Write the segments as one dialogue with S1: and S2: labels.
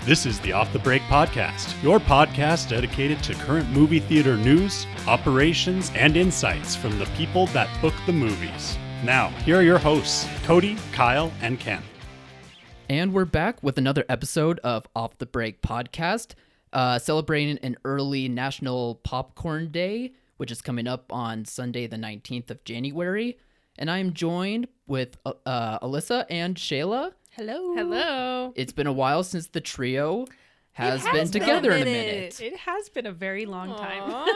S1: This is the Off the Break Podcast, your podcast dedicated to current movie theater news, operations, and insights from the people that book the movies. Now, here are your hosts, Cody, Kyle, and Ken.
S2: And we're back with another episode of Off the Break Podcast, celebrating an early National Popcorn Day, which is coming up on Sunday, the 19th of January. And I'm joined with Alyssa and Shayla.
S3: Hello.
S4: Hello.
S2: It's been a while since the trio has been together in a minute.
S3: It has been a very long time.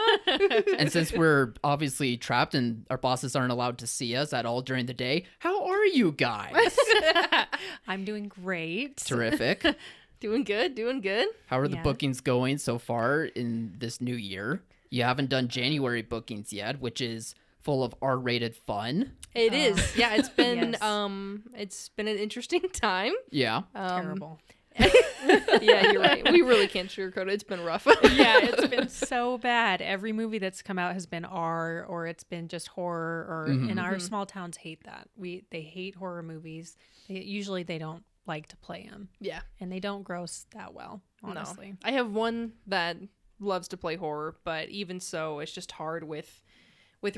S2: And since we're obviously trapped and our bosses aren't allowed to see us at all during the day, how are you guys?
S3: I'm doing great.
S2: Terrific.
S4: Doing good.
S2: How are the
S3: Yeah.
S2: bookings going so far in this new year? You haven't done January bookings yet, which is full of R-rated fun.
S4: It is. Yeah, it's been
S3: Yes.
S4: it's been an interesting time.
S2: Yeah.
S3: Terrible.
S4: Yeah, you're right. We really can't sugarcoat it. It's been rough.
S3: Yeah, it's been so bad. Every movie that's come out has been R, or it's been just horror, or and our small towns hate that. They hate horror movies. Usually they don't like to play them,
S4: Yeah.
S3: and they don't gross that well, honestly.
S4: No. I have one that loves to play horror, but even so, it's just hard with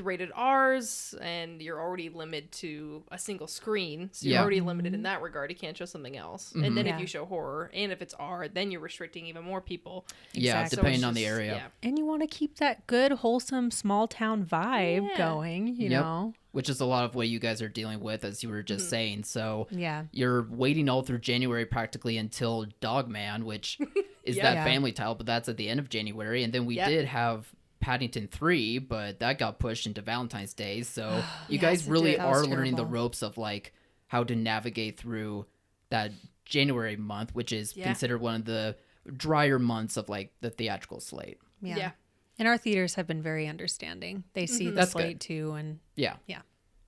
S4: rated R's, and you're already limited to a single screen, so you're
S2: Yeah.
S4: already limited in that regard. You can't show something else. And then
S3: Yeah.
S4: if you show horror, and if it's R, then you're restricting even more people.
S2: Yeah,
S3: Exactly.
S2: depending
S4: it's
S2: on the
S4: just-
S2: area.
S4: Yeah.
S3: And you want to keep that good, wholesome, small town vibe
S4: Yeah.
S3: going, you
S2: Yep.
S3: know?
S2: Which is a lot of what you guys are dealing with, as you were just saying. So
S3: Yeah.
S2: you're waiting all through January practically until Dogman, which is
S4: Yeah.
S2: that
S3: Yeah.
S2: family title, but that's at the end of January. And then we
S4: Yep.
S2: did have Paddington 3, but that got pushed into Valentine's Day. So you
S3: Yes,
S2: guys
S3: it
S2: really
S3: did. That was
S2: are learning the
S3: terrible.
S2: ropes of like how to navigate through that January month, which is
S4: Yeah.
S2: considered one of the drier months of like the theatrical slate.
S4: Yeah.
S3: And our theaters have been very understanding. They see the
S2: That's
S3: slate
S2: good.
S3: too, and
S2: Yeah.
S3: yeah,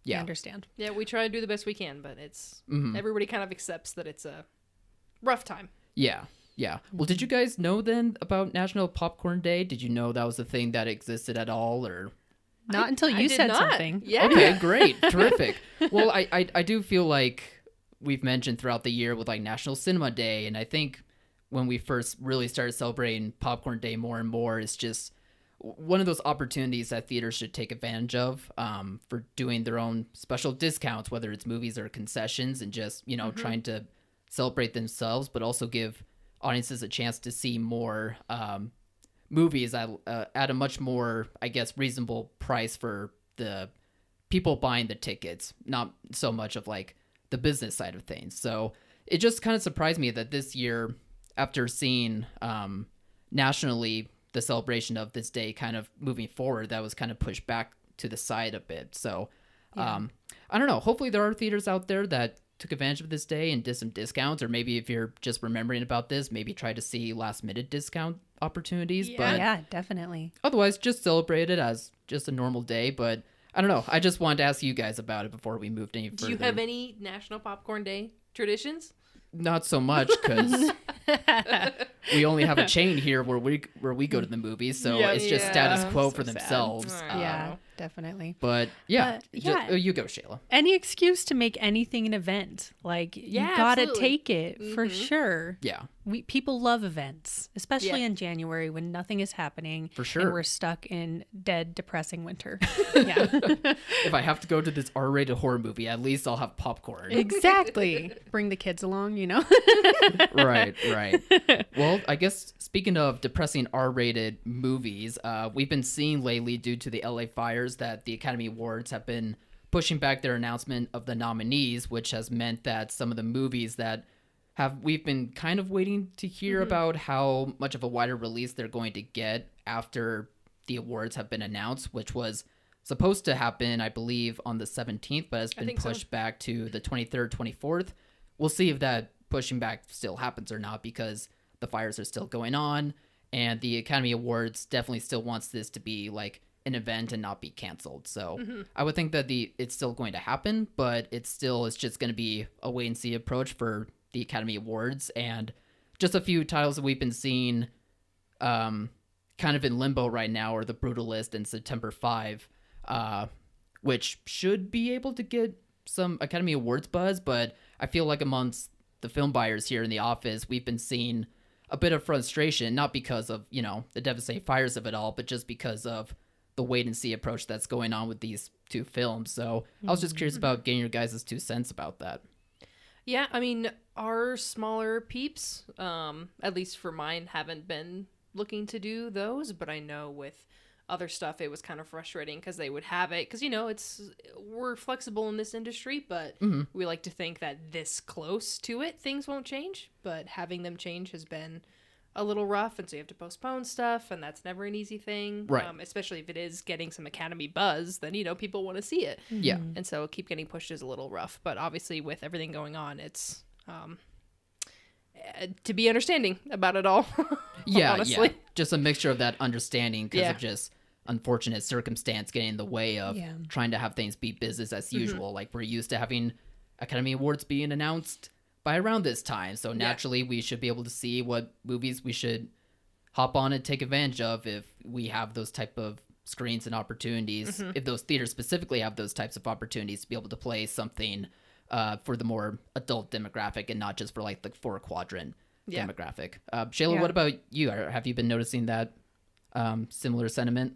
S2: Yeah.
S3: they understand.
S4: Yeah, we try to do the best we can, but it's
S2: Mhm.
S4: everybody kind of accepts that it's a rough time.
S2: Yeah. Yeah. Well, did you guys know then about National Popcorn Day? Did you know that was a thing that existed at all, or?
S3: Not until
S4: I
S3: you
S4: did
S3: said
S4: not.
S3: something.
S4: Yeah.
S2: Okay, great. Terrific. Well, I do feel like we've mentioned throughout the year with like National Cinema Day, and I think when we first really started celebrating Popcorn Day more and more, it's just one of those opportunities that theaters should take advantage of for doing their own special discounts, whether it's movies or concessions, and just, you know, trying to celebrate themselves, but also give audiences a chance to see more movies at a much more, I guess, reasonable price for the people buying the tickets, not so much of like the business side of things. So it just kind of surprised me that this year, after seeing nationally the celebration of this day kind of moving forward, that was kind of pushed back to the side a bit. So I don't know. Hopefully there are theaters out there that took advantage of this day and did some discounts, or maybe if you're just remembering about this, maybe try to see last minute discount opportunities.
S4: Yeah.
S2: But
S3: Yeah, definitely.
S2: otherwise, just celebrate it as just a normal day. But I don't know. I just wanted to ask you guys about it before we moved any further.
S4: Do you have any National Popcorn Day traditions?
S2: Not so much, because we only have a chain here where we go to the movies, so
S4: Yeah,
S2: it's just
S4: yeah.
S2: status quo
S3: So
S2: for
S3: sad.
S2: themselves.
S4: Alright.
S3: Yeah, definitely.
S2: But yeah,
S3: But, yeah.
S2: you go, Shayla.
S3: Any excuse to make anything an event. Like,
S4: Yeah,
S3: you gotta
S4: absolutely.
S3: take it for sure.
S2: Yeah,
S3: People love events, especially
S4: Yeah.
S3: in January when nothing is happening.
S2: For sure.
S3: And we're stuck in dead, depressing winter. Yeah.
S2: if I have to go to this R-rated horror movie, at least I'll have popcorn.
S3: Exactly. Bring the kids along, you know?
S2: Right. Well, I guess speaking of depressing R-rated movies, we've been seeing lately, due to the LA fires, that the Academy Awards have been pushing back their announcement of the nominees, which has meant that some of the movies that we've been kind of waiting to hear about how much of a wider release they're going to get after the awards have been announced, which was supposed to happen, I believe, on the 17th, but has been
S4: think so.
S2: pushed back to the 23rd, 24th. We'll see if that pushing back still happens or not, because the fires are still going on, and the Academy Awards definitely still wants this to be like an event and not be canceled. So I would think that it's still going to happen, but it's just going to be a wait and see approach for the Academy Awards. And just a few titles that we've been seeing kind of in limbo right now are The Brutalist and September 5, which should be able to get some Academy Awards buzz, but I feel like amongst the film buyers here in the office, we've been seeing a bit of frustration, not because of, the devastating fires of it all, but just because of the wait and see approach that's going on with these two films. So I was just curious about getting your guys' 2 cents about that.
S4: Yeah, I mean, our smaller peeps, at least for mine, haven't been looking to do those, but I know with other stuff it was kind of frustrating because they would have it because we're flexible in this industry, but we like to think that this close to it things won't change, but having them change has been a little rough, and so you have to postpone stuff, and that's never an easy thing,
S2: right?
S4: Especially if it is getting some Academy buzz, then people want to see it.
S2: Yeah.
S4: And so keep getting pushed is a little rough, but obviously with everything going on, it's to be understanding about it all.
S2: Yeah,
S4: honestly.
S2: yeah. Just a mixture of that understanding because of just unfortunate circumstance getting in the way of trying to have things be business as usual. Like we're used to having Academy Awards being announced by around this time. So naturally we should be able to see what movies we should hop on and take advantage of if we have those type of screens and opportunities, if those theaters specifically have those types of opportunities to be able to play something for the more adult demographic and not just for like the 4-quadrant demographic. Shayla, what about you? Have you been noticing that similar sentiment?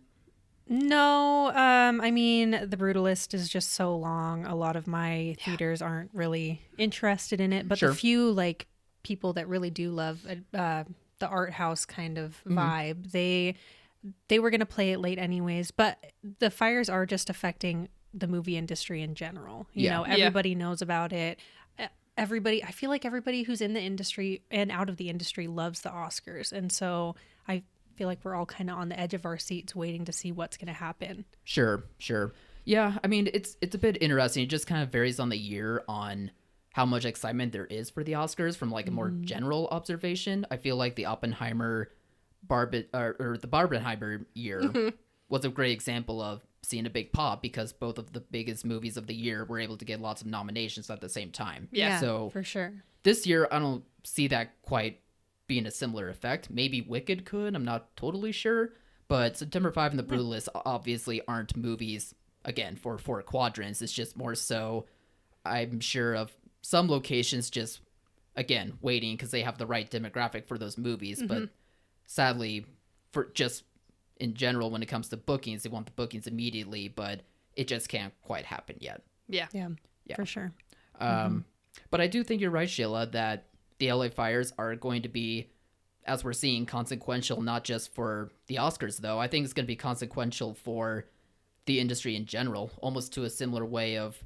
S3: No, I mean, The Brutalist is just so long. A lot of my theaters aren't really interested in it, but the few like people that really do love the art house kind of vibe, they were going to play it late anyways, but the fires are just affecting the movie industry in general. You know, everybody knows about it. I feel like everybody who's in the industry and out of the industry loves the Oscars. And so I feel like we're all kind of on the edge of our seats waiting to see what's going to happen.
S2: Sure. Yeah, I mean, it's a bit interesting. It just kind of varies on the year on how much excitement there is for the Oscars from like a more general observation. I feel like the Oppenheimer or the Barbenheimer year was a great example of seeing a big pop because both of the biggest movies of the year were able to get lots of nominations at the same time.
S3: Yeah,
S2: so
S3: for sure.
S2: This year, I don't see that quite being a similar effect. Maybe Wicked could. I'm not totally sure. But September 5 and The Brutalist obviously aren't movies, again, for 4 quadrants. It's just more so, I'm sure, of some locations just, again, waiting because they have the right demographic for those movies. But sadly, for just in general, when it comes to bookings, they want the bookings immediately, but it just can't quite happen yet.
S3: Yeah, for sure.
S2: But I do think you're right, Shayla, that the LA fires are going to be, as we're seeing, consequential, not just for the Oscars, though. I think it's going to be consequential for the industry in general, almost to a similar way of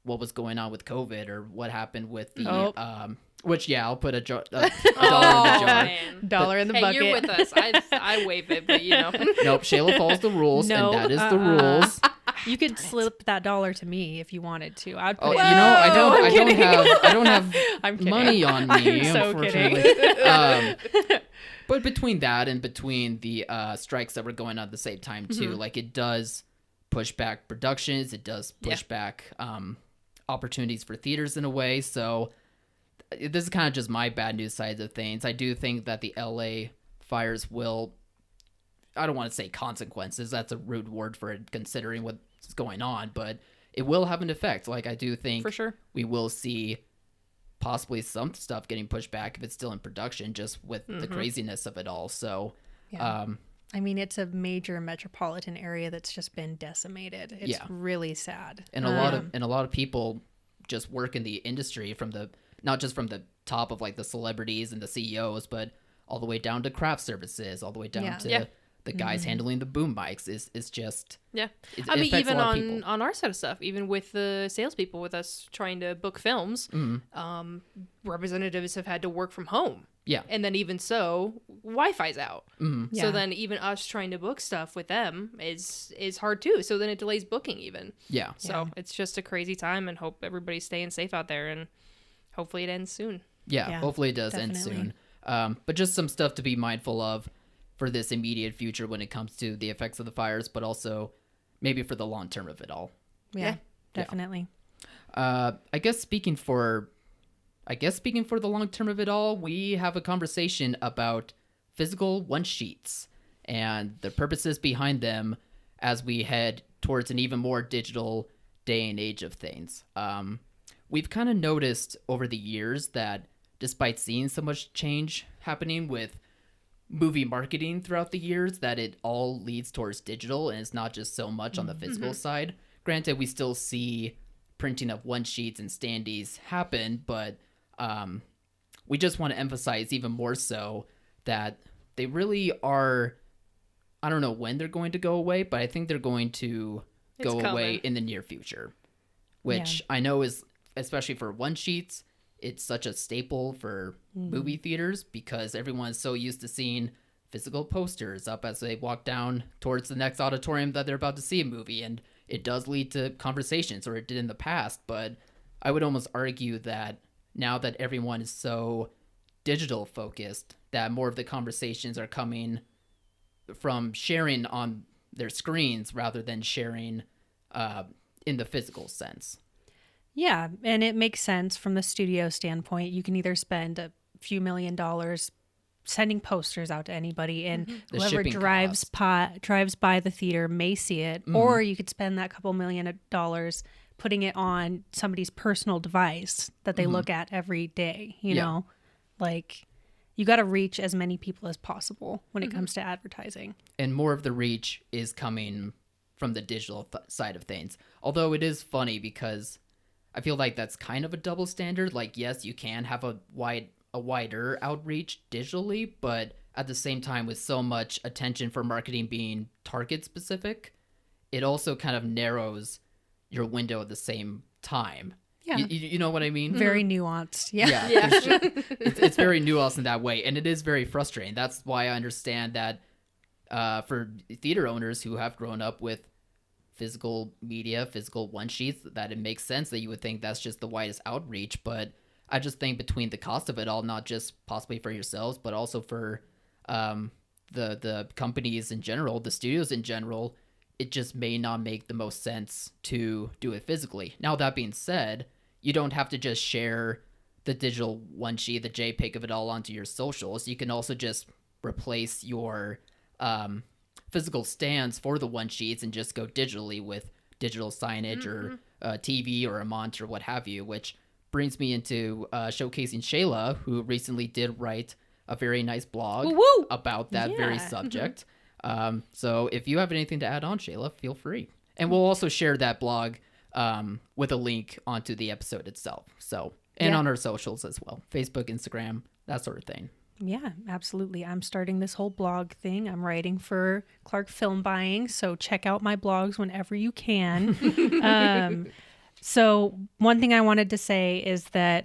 S2: what was going on with COVID or what happened with the... Which, I'll put a dollar in the jar.
S4: Man.
S3: Dollar in the bucket.
S4: You're with us. I wave it, but
S2: Nope, Shayla follows the rules, and that is the rules.
S3: You could slip that $1 to me if you wanted to. I'd put
S2: I don't have
S3: I'm kidding.
S2: money on me,
S3: I'm so
S2: unfortunately.
S3: kidding.
S2: But between that and between the strikes that were going on at the same time too, like it does push back productions, it does push back opportunities for theaters in a way. So this is kind of just my bad news side of things. I do think that the LA fires will, I don't want to say consequences, that's a rude word for it considering what's going on, but it will have an effect. Like I do think
S4: for sure
S2: we will see possibly some stuff getting pushed back if it's still in production, just with the craziness of it all. So
S3: I mean, it's a major metropolitan area that's just been decimated. It's really sad.
S2: And a lot of people just work in the industry from the, not just from the top of like the celebrities and the CEOs, but all the way down to craft services, all the way down to the guys handling the boom mics. Is just
S4: I mean, even on our set of stuff, even with the salespeople with us trying to book films, representatives have had to work from home.
S2: Yeah,
S4: and then even so, Wi-Fi's out. So then even us trying to book stuff with them is hard too. So then it delays booking even.
S2: Yeah.
S4: So it's just a crazy time, and hope everybody's staying safe out there, and hopefully it ends soon.
S2: Yeah, hopefully it does end soon. But just some stuff to be mindful of for this immediate future when it comes to the effects of the fires, but also maybe for the long term of it all.
S3: Yeah, definitely.
S2: I guess speaking for the long term of it all, we have a conversation about physical one-sheets and the purposes behind them as we head towards an even more digital day and age of things. We've kind of noticed over the years that despite seeing so much change happening with movie marketing throughout the years, that it all leads towards digital, and it's not just so much on the physical side. Granted, we still see printing of one sheets and standees happen, but we just want to emphasize even more so that they really are, I don't know when they're going to go away, but I think they're going to go away in the near future, which I know is, especially for one sheets, it's such a staple for movie theaters because everyone's so used to seeing physical posters up as they walk down towards the next auditorium that they're about to see a movie. And it does lead to conversations, or it did in the past. But I would almost argue that now that everyone is so digital focused, that more of the conversations are coming from sharing on their screens rather than sharing in the physical sense.
S3: Yeah, and it makes sense from the studio standpoint. You can either spend a few $1 million sending posters out to anybody, and whoever drives by the theater may see it, or you could spend that couple $1 million putting it on somebody's personal device that they look at every day. You know, like you got to reach as many people as possible when it comes to advertising.
S2: And more of the reach is coming from the digital side of things. Although it is funny because I feel like that's kind of a double standard. Like, yes, you can have a wider outreach digitally, but at the same time, with so much attention for marketing being target specific, it also kind of narrows your window at the same time.
S3: Yeah.
S2: You know what I mean?
S3: Very nuanced. Yeah.
S2: It's very nuanced in that way, and it is very frustrating. That's why I understand that for theater owners who have grown up with physical media, physical one sheets, that it makes sense that you would think that's just the widest outreach. But I just think between the cost of it all, not just possibly for yourselves, but also for the companies in general, the studios in general, it just may not make the most sense to do it physically. Now, that being said, you don't have to just share the digital one sheet, the JPEG of it all onto your socials. You can also just replace your physical stands for the one sheets and just go digitally with digital signage or TV or a monitor, what have you, which brings me into showcasing Shayla, who recently did write a very nice blog about that very subject. So if you have anything to add on, Shayla, feel free. And we'll also share that blog with a link onto the episode itself. So, and on our socials as well, Facebook, Instagram, that sort of thing.
S3: Yeah, absolutely. I'm starting this whole blog thing. I'm writing for Clark Film Buying, so check out my blogs whenever you can. So one thing I wanted to say is that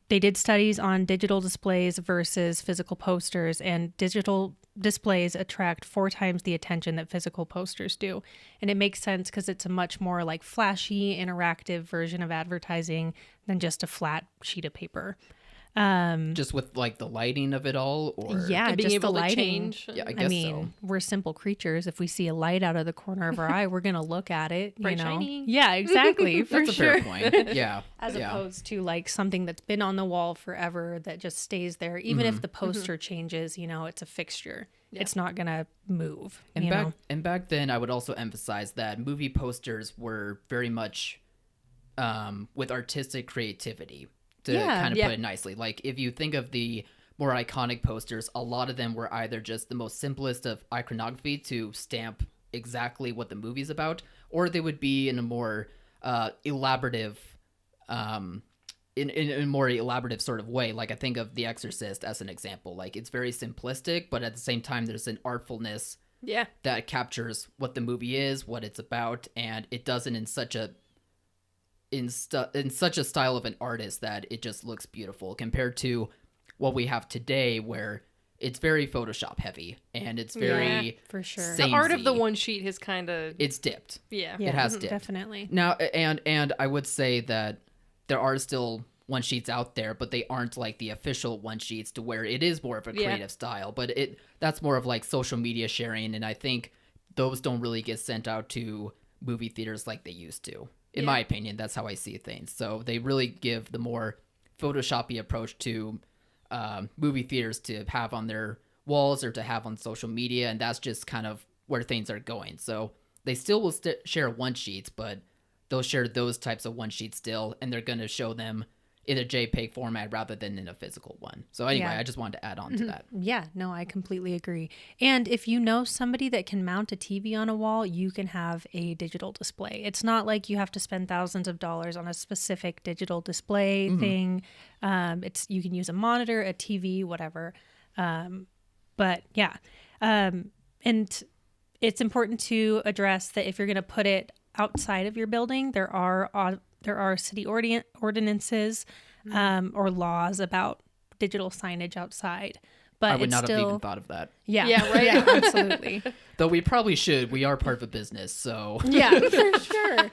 S3: they did studies on digital displays versus physical posters, and digital displays attract 4 times the attention that physical posters do. And it makes sense because it's a much more like flashy, interactive version of advertising than just a flat sheet of paper.
S2: Just with like the lighting of it all, or
S4: being
S3: just
S4: able
S3: the
S4: to
S3: lighting.
S4: change.
S2: Yeah, I guess so.
S3: We're simple creatures. If we see a light out of the corner of our eye, we're gonna look at it.
S4: Bright, shiny.
S3: Yeah, exactly. For
S2: That's a
S3: sure.
S2: fair point. Yeah.
S3: As opposed to like something that's been on the wall forever that just stays there. Even if the poster changes, it's a fixture. Yeah. It's not gonna move.
S2: And back then, I would also emphasize that movie posters were very much with artistic creativity. To kind of put it nicely. Like, if you think of the more iconic posters, a lot of them were either just the most simplest of iconography to stamp exactly what the movie's about, or they would be in a more elaborative, in a more elaborative sort of way. Like, I think of The Exorcist as an example. Like, it's very simplistic, but at the same time, there's an artfulness that captures what the movie is, what it's about, and it does it in such a style of an artist that it just looks beautiful, compared to what we have today, where it's very Photoshop heavy and it's very
S3: for sure.
S2: samey.
S4: The art of the one sheet has kind of
S2: it's dipped.
S3: Yeah,
S2: it has dipped
S3: definitely.
S2: Now, and I would say that there are still one sheets out there, but they aren't like the official one sheets to where it is more of a creative style. But that's more of like social media sharing, and I think those don't really get sent out to movie theaters like they used to. In my opinion, that's how I see things. So they really give the more Photoshoppy approach to movie theaters to have on their walls or to have on social media, and that's just kind of where things are going. So they still will share one sheets, but they'll share those types of one sheets still, and they're going to show them in a JPEG format rather than in a physical one. So anyway,
S3: Yeah.
S2: I just wanted to add on to that.
S3: Yeah, no, I completely agree. And if you know somebody that can mount a TV on a wall, you can have a digital display. It's not like you have to spend thousands of dollars on a specific digital display thing. You can use a monitor, a TV, whatever. But yeah, and it's important to address that if you're going to put it outside of your building, there are city ordinances or laws about digital signage outside. But
S2: I would
S3: it's
S2: not
S3: still,
S2: have even thought of that.
S3: Yeah,
S4: Yeah, right.
S3: Yeah, absolutely.
S2: Though we probably should. We are part of a business, so.
S3: Yeah, for sure.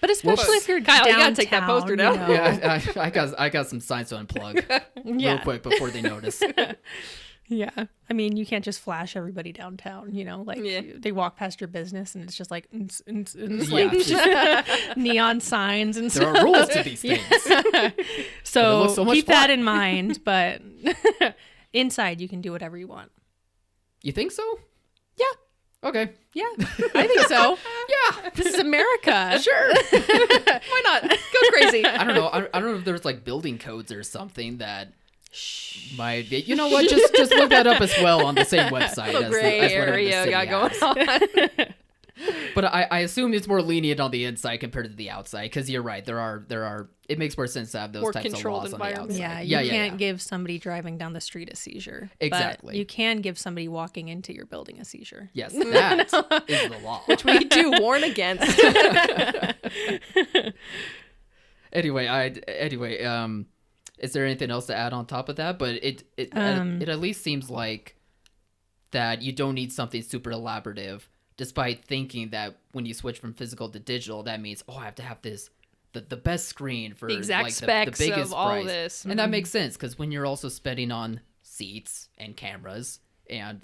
S3: But especially if you're
S4: Kyle, you
S3: downtown,
S4: gotta take that poster down.
S3: you know.
S2: Yeah, I got some signs to unplug real
S3: Yeah.
S2: quick before they notice.
S3: Yeah. I mean, you can't just flash everybody downtown, like
S4: Yeah.
S3: they walk past your business and it's just like,
S2: Yeah.
S3: neon signs and
S2: There
S3: stuff.
S2: are rules to these things.
S3: So,
S2: looks so much
S3: keep that
S2: fun.
S3: in mind. But inside, you can do whatever you want.
S2: You think so?
S3: Yeah.
S2: Okay.
S3: Yeah. I think so.
S2: Yeah.
S3: This is America.
S2: Sure.
S4: Why not? Go crazy.
S2: I don't know. I don't know if there's like building codes or something that might be. You know what? Just look that up as well on the same website.
S4: Little
S2: as
S4: gray
S2: whatever the
S4: area
S2: city
S4: got
S2: has.
S4: going on.
S2: But I assume it's more lenient on the inside compared to the outside because you're right. There are. It makes more sense to have those
S4: More
S2: types of
S4: controlled
S2: laws on the
S4: environment.
S2: outside.
S3: Yeah, you can't give somebody driving down the street a seizure.
S2: Exactly.
S3: But you can give somebody walking into your building a seizure.
S2: Yes, that is the law.
S4: Which we do warn against.
S2: Anyway, is there anything else to add on top of that? But it at least seems like that you don't need something super elaborative, despite thinking that when you switch from physical to digital, that means I have to have the best screen for
S4: The exact
S2: like,
S4: specs
S2: the biggest
S4: of all
S2: price.
S4: this.
S2: And that makes sense because when you're also spending on seats and cameras and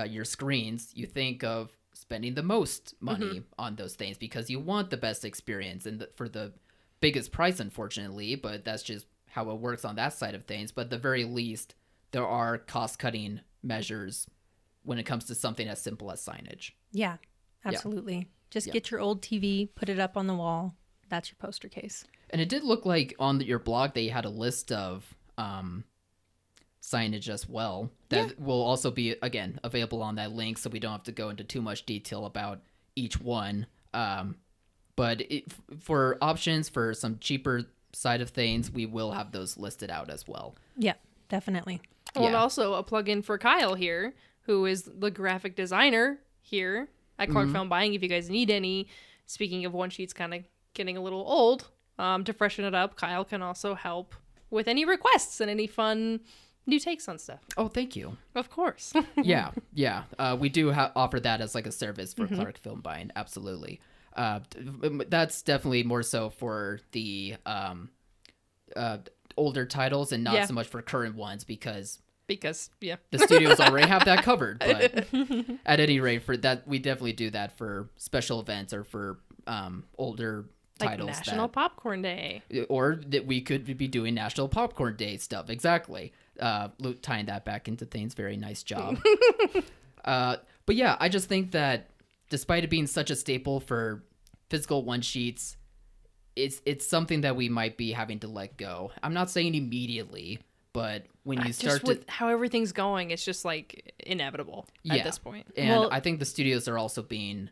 S2: your screens, you think of spending the most money on those things because you want the best experience and for the biggest price, unfortunately, but that's just how it works on that side of things. But at the very least, there are cost-cutting measures when it comes to something as simple as signage.
S3: Yeah, absolutely. Just get your old TV, put it up on the wall. That's your poster case.
S2: And it did look like on your blog that you had a list of signage as well that will also be, again, available on that link, so we don't have to go into too much detail about each one. But for options for some cheaper side of things, we will have those listed out as well.
S3: Yeah, definitely.
S4: Well, and also a plug-in for Kyle here, who is the graphic designer here at Clark Film Buying. If you guys need any, speaking of one sheets kind of getting a little old, to freshen it up, Kyle can also help with any requests and any fun new takes on stuff.
S2: Oh, thank you.
S4: Of course.
S2: Yeah. We do offer that as like a service for Clark Film Buying. Absolutely. That's definitely more so for the older titles and not so much for current ones because the studios already have that covered. But at any rate, for that, we definitely do that for special events or for older
S4: like
S2: titles.
S4: National Popcorn Day.
S2: Or that we could be doing National Popcorn Day stuff. Exactly. Tying that back into things. Very nice job. But yeah, I just think that despite it being such a staple for physical one sheets, it's something that we might be having to let go. I'm not saying immediately, but when you start
S4: just with how everything's going, it's just like inevitable at this point.
S2: And I think the studios are also being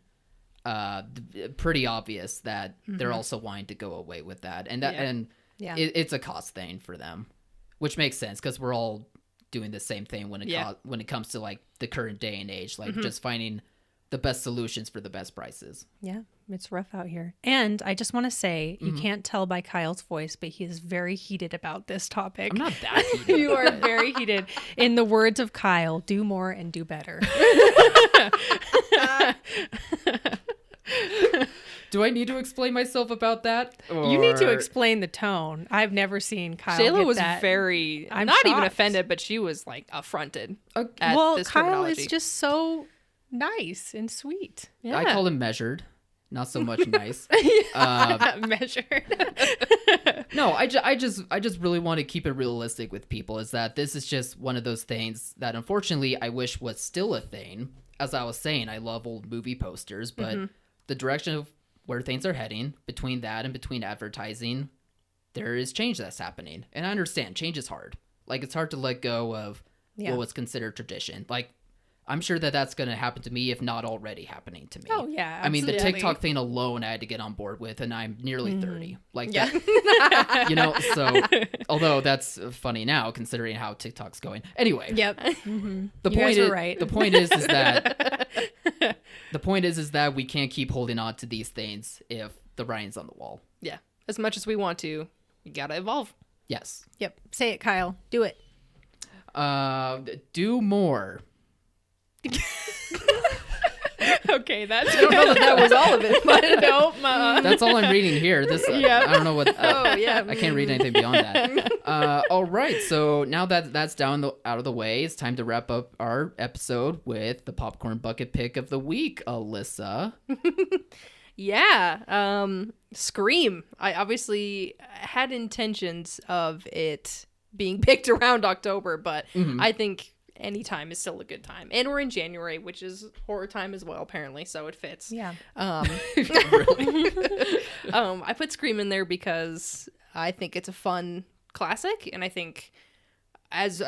S2: pretty obvious that they're also wanting to go away with that, and that it's a cost thing for them, which makes sense because we're all doing the same thing when it comes to like the current day and age, like just finding the best solutions for the best prices.
S3: Yeah, it's rough out here. And I just want to say, you can't tell by Kyle's voice, but he is very heated about this topic.
S2: I'm not that heated.
S3: You are very heated. In the words of Kyle, do more and do better.
S2: Do I need to explain myself about that?
S3: You need to
S2: Or-
S3: explain the tone. I've never seen Kyle
S4: Shayla
S3: get
S4: was
S3: that.
S4: very,
S3: I'm
S4: not even
S3: shocked.
S4: offended, but she was like affronted. At
S3: Well,
S4: this
S3: Kyle
S4: terminology.
S3: is just so nice and sweet.
S4: Yeah.
S2: I call him measured, not so much nice.
S3: Measured.
S2: No, I just really want to keep it realistic with people. Is that this is just one of those things that unfortunately I wish was still a thing. As I was saying, I love old movie posters, but the direction of where things are heading between that and between advertising, there is change that's happening. And I understand change is hard. Like, it's hard to let go of what was considered tradition. Like, I'm sure that that's going to happen to me, if not already happening to me.
S3: Oh, yeah.
S2: I mean, the
S3: absolutely.
S2: TikTok thing alone I had to get on board with, and I'm nearly 30. Like,
S5: Yeah.
S2: that, you know, so, although that's funny now, considering how TikTok's going. Anyway.
S5: Yep.
S2: The
S3: You
S2: point
S3: guys
S2: is,
S3: were right.
S2: the point is that the point is that we can't keep holding on to these things if the writing's on the wall.
S4: Yeah. As much as we want to, you gotta evolve.
S2: Yes.
S5: Yep. Say it, Kyle. Do it.
S2: Do more.
S5: Okay, that's
S4: I don't know that was all of it, but
S5: nope.
S2: That's all I'm reading here. This
S5: Yep.
S2: I don't know what.
S4: oh yeah.
S2: I can't read anything beyond that. All right, so now that that's out of the way, it's time to wrap up our episode with the popcorn bucket pick of the week, Alyssa.
S4: Yeah. Scream. I obviously had intentions of it being picked around October, but I think any time is still a good time. And we're in January, which is horror time as well, apparently, so it fits.
S3: Yeah.
S4: I put Scream in there because I think it's a fun classic, and I think as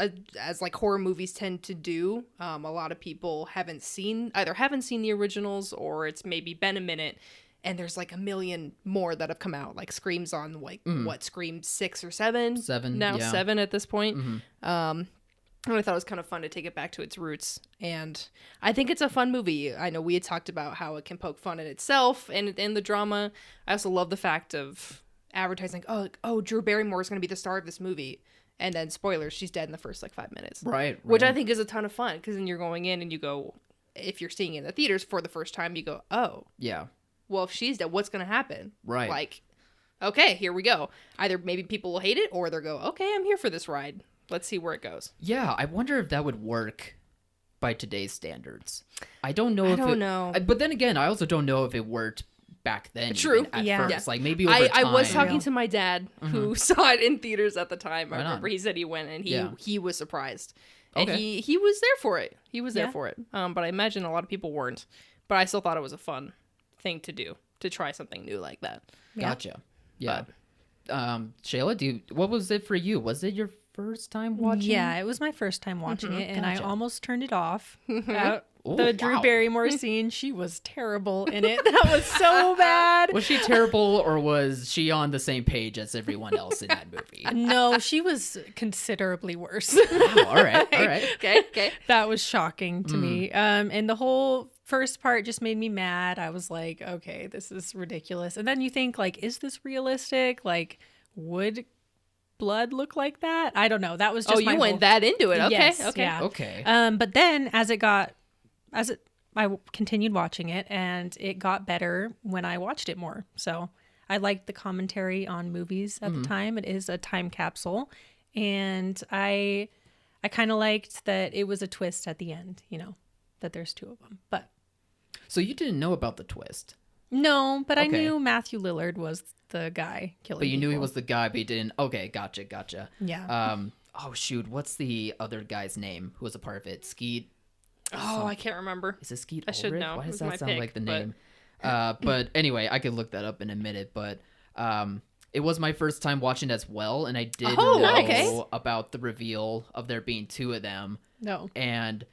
S4: like horror movies tend to do, a lot of people haven't seen the originals, or it's maybe been a minute, and there's like a million more that have come out. Like Scream's on Scream 6 or 7?
S2: 7
S4: now,
S2: yeah.
S4: 7 at this point. And I thought it was kind of fun to take it back to its roots. And I think it's a fun movie. I know we had talked about how it can poke fun at itself and the drama. I also love the fact of advertising, oh, Drew Barrymore is going to be the star of this movie. And then, spoilers, she's dead in the first, 5 minutes.
S2: Right.
S4: Which I think is a ton of fun, because then you're going in and you go, if you're seeing it in the theaters for the first time, you go, oh,
S2: Yeah.
S4: well, if she's dead, what's going to happen?
S2: Right.
S4: Like, okay, here we go. Either maybe people will hate it, or they'll go, okay, I'm here for this ride. Let's see where it goes.
S2: Yeah, I wonder if that would work by today's standards. I don't know. But then again, I also don't know if it worked back then.
S4: True.
S2: Even at
S3: Yeah.
S2: first. Like, maybe over time.
S4: I was talking to my dad, who saw it in theaters at the time. I
S2: Right on.
S4: remember he said he went, and he was surprised. And
S2: Okay.
S4: he was there for it. He was there
S3: Yeah.
S4: for it. But I imagine a lot of people weren't. But I still thought it was a fun thing to do, to try something new like that.
S2: Gotcha. Yeah. Shayla, what was it for you? Was it your first time watching?
S3: Yeah, it was my first time watching it, and I
S2: Gotcha.
S3: almost turned it off.
S2: Oh,
S3: The Drew
S2: wow.
S3: Barrymore scene, she was terrible in it. That was so bad.
S2: Was she terrible, or was she on the same page as everyone else in that movie?
S3: No, she was considerably worse.
S2: Wow, all right.
S4: Okay.
S3: That was shocking to me. And the whole first part just made me mad. I was like, okay, this is ridiculous. And then you think, like, is this realistic? Like, would blood look like that? I don't know. That was just
S4: you went that into it. Okay.
S3: Yes,
S4: okay.
S3: yeah.
S2: Okay.
S3: But then I continued watching it, and it got better when I watched it more. So I liked the commentary on movies at the time. It is a time capsule, and I kind of liked that it was a twist at the end, that there's 2 of them. But
S2: So you didn't know about the twist,
S3: no, but I
S2: Okay.
S3: knew Matthew Lillard was the guy killing
S2: but you knew he
S3: people.
S2: was the guy, but you didn't. Okay, gotcha.
S3: Yeah.
S2: Oh shoot, what's the other guy's name who was a part of it? Skeet.
S4: Oh, I can't remember.
S2: Is it Skeet?
S4: I should
S2: Ulrich?
S4: know.
S2: Why
S4: It
S2: does
S4: was
S2: that
S4: my
S2: sound
S4: pick,
S2: like the
S4: but-
S2: name? But anyway, I could look that up in a minute. But it was my first time watching as well, and I did
S4: Oh,
S2: know
S4: okay.
S2: about the reveal of there being 2 of them.
S3: No.
S2: And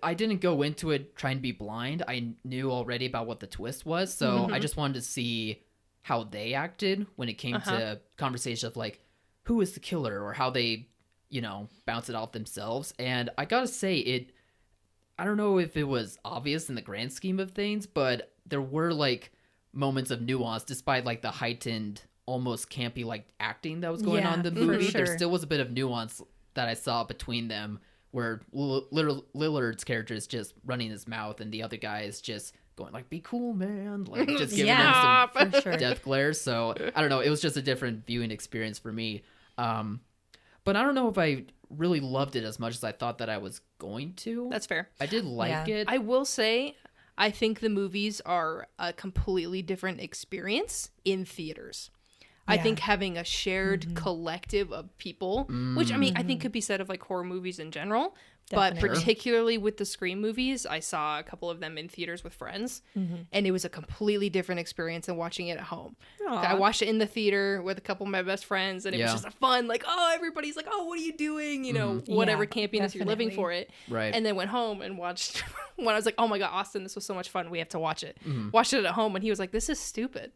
S2: I didn't go into it trying to be blind. I knew already about what the twist was, so I just wanted to see how they acted when it came to conversation of like, who is the killer, or how they, bounce it off themselves. And I gotta say, I don't know if it was obvious in the grand scheme of things, but there were like moments of nuance despite like the heightened, almost campy like acting that was going on in the
S3: for
S2: movie. There
S3: sure.
S2: still was a bit of nuance that I saw between them, where Lillard's character is just running his mouth and the other guy is just going like, be cool, man, like just giving
S3: Yeah,
S2: him
S3: for
S2: some
S3: sure.
S2: death glares. So I don't know, it was just a different viewing experience for me. But I don't know if I really loved it as much as I thought that I was going to.
S4: That's fair.
S2: I did like
S3: Yeah.
S2: it.
S4: I will say, I think the movies are a completely different experience in theaters. I
S3: Yeah.
S4: think having a shared collective of people, which I mean, I think could be said of like horror movies in general. But
S3: Definitely.
S4: particularly with the Scream movies, I saw a couple of them in theaters with friends, and it was a completely different experience than watching it at home. I watched it in the theater with a couple of my best friends, and it was just a fun, like, oh, everybody's like, oh, what are you doing? You know, whatever campiness you're living for it.
S2: Right.
S4: And then went home and watched when I was like, oh my God, Austin, this was so much fun. We have to watch it. Watched it at home, and he was like, this is stupid.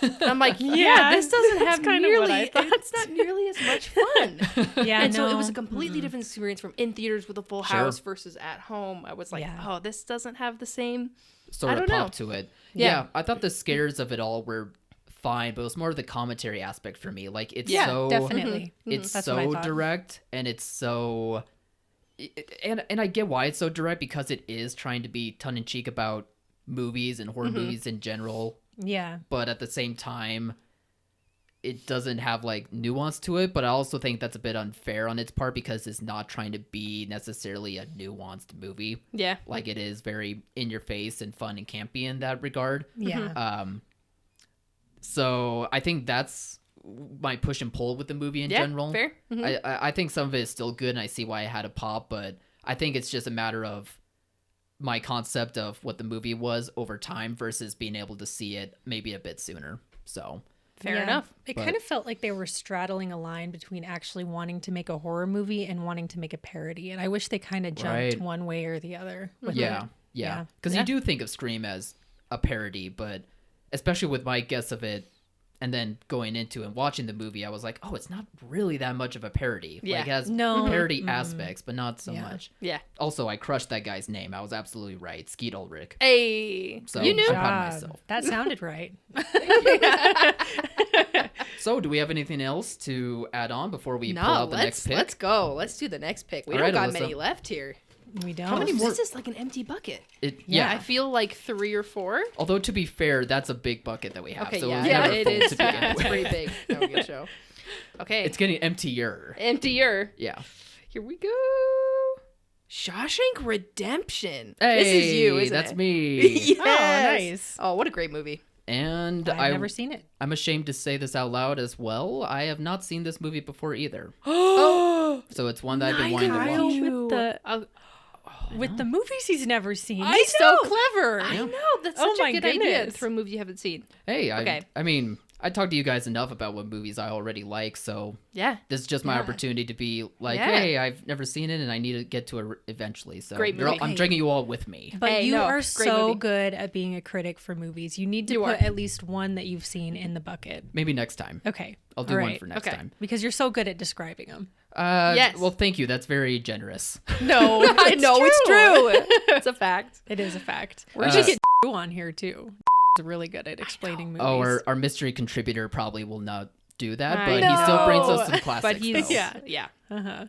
S4: And I'm like, yeah, this doesn't have
S3: kind of what I
S4: nearly,
S3: thought.
S4: it's not nearly as much fun.
S3: Yeah,
S4: And so it was a
S3: no.
S4: completely different experience from in theaters with a full house versus at home. I was like, oh, this doesn't have the same
S2: sort
S4: I
S2: of
S4: don't
S2: pop
S4: know.
S2: to it.
S4: Yeah.
S2: I thought the scares of it all were fine, but it was more of the commentary aspect for me. Like, it's
S3: Yeah,
S2: so
S3: definitely.
S2: it's
S3: That's what I
S2: so
S3: thought.
S2: direct, and it's so and I get why it's so direct, because it is trying to be tongue-in-cheek about movies and horror movies in general,
S3: Yeah.
S2: but at the same time it doesn't have like nuance to it. But I also think that's a bit unfair on its part, because it's not trying to be necessarily a nuanced movie.
S4: Yeah.
S2: Like, it is very in your face and fun and campy in that regard.
S3: Yeah.
S2: So I think that's my push and pull with the movie in general.
S4: Fair.
S2: I think some of it is still good, and I see why it had a pop, but I think it's just a matter of my concept of what the movie was over time versus being able to see it maybe a bit sooner. So
S4: Fair
S3: Yeah.
S4: enough.
S3: It
S2: But-
S3: kind of felt like they were straddling a line between actually wanting to make a horror movie and wanting to make a parody. And I wish they kind of jumped
S2: Right.
S3: one way or the other. With
S2: yeah,
S3: it.
S2: yeah, because you do think of Scream as a parody, but especially with my guess of it, and then going into and watching the movie, I was like, oh, it's not really that much of a parody.
S4: Yeah.
S2: Like, it has
S3: No.
S2: parody aspects, but not so
S3: Yeah.
S2: much.
S4: Yeah.
S2: Also, I crushed that guy's name. I was absolutely right. Skeet Ulrich.
S4: Hey.
S2: So
S4: You knew?
S2: I'm proud of myself.
S3: That sounded right.
S2: So, do we have anything else to add on before we pull
S4: No,
S2: out the next pick?
S4: let's go. Let's do the next pick. We
S2: All
S4: don't
S2: right,
S4: got
S2: Alyssa.
S4: many left here.
S3: We don't.
S2: How many more?
S4: This is like an empty bucket.
S2: Yeah.
S4: I feel like 3 or 4.
S2: Although, to be fair, that's a big bucket that we have.
S4: Okay,
S2: so
S4: yeah,
S2: it was never
S4: it
S2: full
S4: is.
S2: to begin
S4: Yeah, it's
S2: with.
S4: pretty big. That would be a show. Okay,
S2: It's getting emptier.
S4: emptier.
S2: Yeah.
S4: Here we go. Shawshank Redemption. This is you, isn't
S2: that's
S4: it?
S2: me.
S4: Yes.
S3: Oh, nice.
S4: Oh, what a great movie.
S2: And
S3: I've never seen it.
S2: I'm ashamed to say this out loud as well. I have not seen this movie before either.
S4: Oh,
S2: So it's one that I've been wanting to
S3: Kyle
S2: watch.
S3: with the with the movies he's never seen.
S4: I
S3: He's so
S4: know.
S3: clever.
S4: I know. That's
S3: Oh
S4: such
S3: my
S4: a good idea
S3: goodness.
S4: for a movie you haven't seen.
S2: Hey,
S4: Okay.
S2: I mean, I talked to you guys enough about what movies I already like, so
S4: Yeah.
S2: this is just my
S4: Yeah.
S2: opportunity to be like,
S4: Yeah.
S2: hey, I've never seen it and I need to get to it eventually. So
S4: Great movie.
S2: I'm dragging you all with me.
S3: But
S4: Hey,
S3: you
S4: no,
S3: are
S4: great
S3: so
S4: movie.
S3: good at being a critic for movies. You need to
S4: You
S3: put
S4: are.
S3: at least one that you've seen in the bucket.
S2: Maybe next time.
S3: Okay.
S2: I'll do
S3: All
S2: one
S3: right.
S2: for next
S4: Okay.
S2: time.
S3: Because you're so good at describing them.
S4: Yes.
S2: Well, thank you. That's very generous.
S4: No, I know it's true. It's a fact.
S3: It is a fact.
S2: Uh,
S3: We should get on here too. He's really good at explaining movies.
S2: Oh, our mystery contributor probably will not do that,
S4: I
S2: but he still brings us
S4: know.
S2: some classics.
S4: But he's
S2: though.
S4: yeah.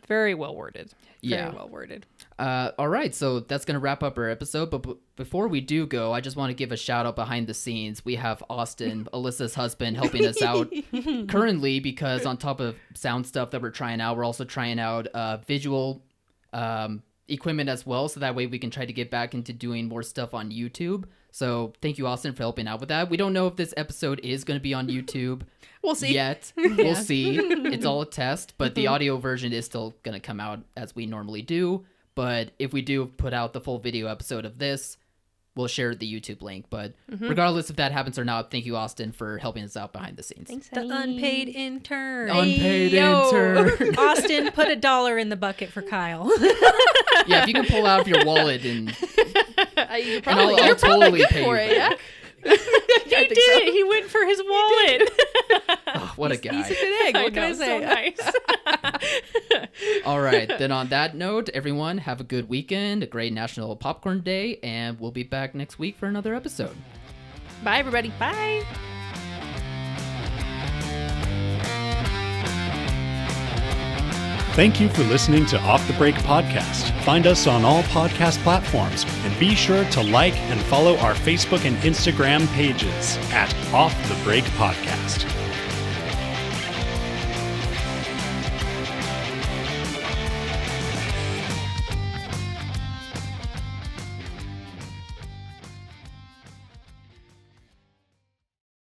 S4: Very well worded.
S2: Yeah.
S3: Very well worded.
S2: All right, so that's going to wrap up our episode. But before we do go, I just want to give a shout out behind the scenes. We have Austin, Alyssa's husband, helping us out currently because on top of sound stuff that we're trying out, we're also trying out visual equipment as well. So that way we can try to get back into doing more stuff on YouTube. So thank you, Austin, for helping out with that. We don't know if this episode is going to be on YouTube.
S4: We'll see.
S2: Yet. We'll see. It's all a test, but the audio version is still going to come out as we normally do. But if we do put out the full video episode of this, we'll share the YouTube link. But regardless if that happens or not, thank you, Austin, for helping us out behind the scenes.
S4: Thanks,
S3: The
S4: honey.
S3: unpaid intern.
S2: Unpaid
S4: yo.
S2: intern.
S3: Austin, put $1 in the bucket for Kyle.
S2: Yeah, if you can pull out of your wallet and
S4: You're
S2: I'll
S4: probably
S2: totally
S4: good
S2: pay
S4: for
S2: you
S4: it, yeah?
S2: back.
S3: He did. He went for his wallet.
S2: Oh, what a guy.
S4: He's a good egg. What can I say?
S3: So nice.
S2: All right, then on that note, everyone, have a good weekend, a great National Popcorn Day, and we'll be back next week for another episode.
S4: Bye, everybody.
S3: Bye.
S1: Thank you for listening to Off the Break Podcast. Find us on all podcast platforms and be sure to like and follow our Facebook and Instagram pages at Off the Break Podcast.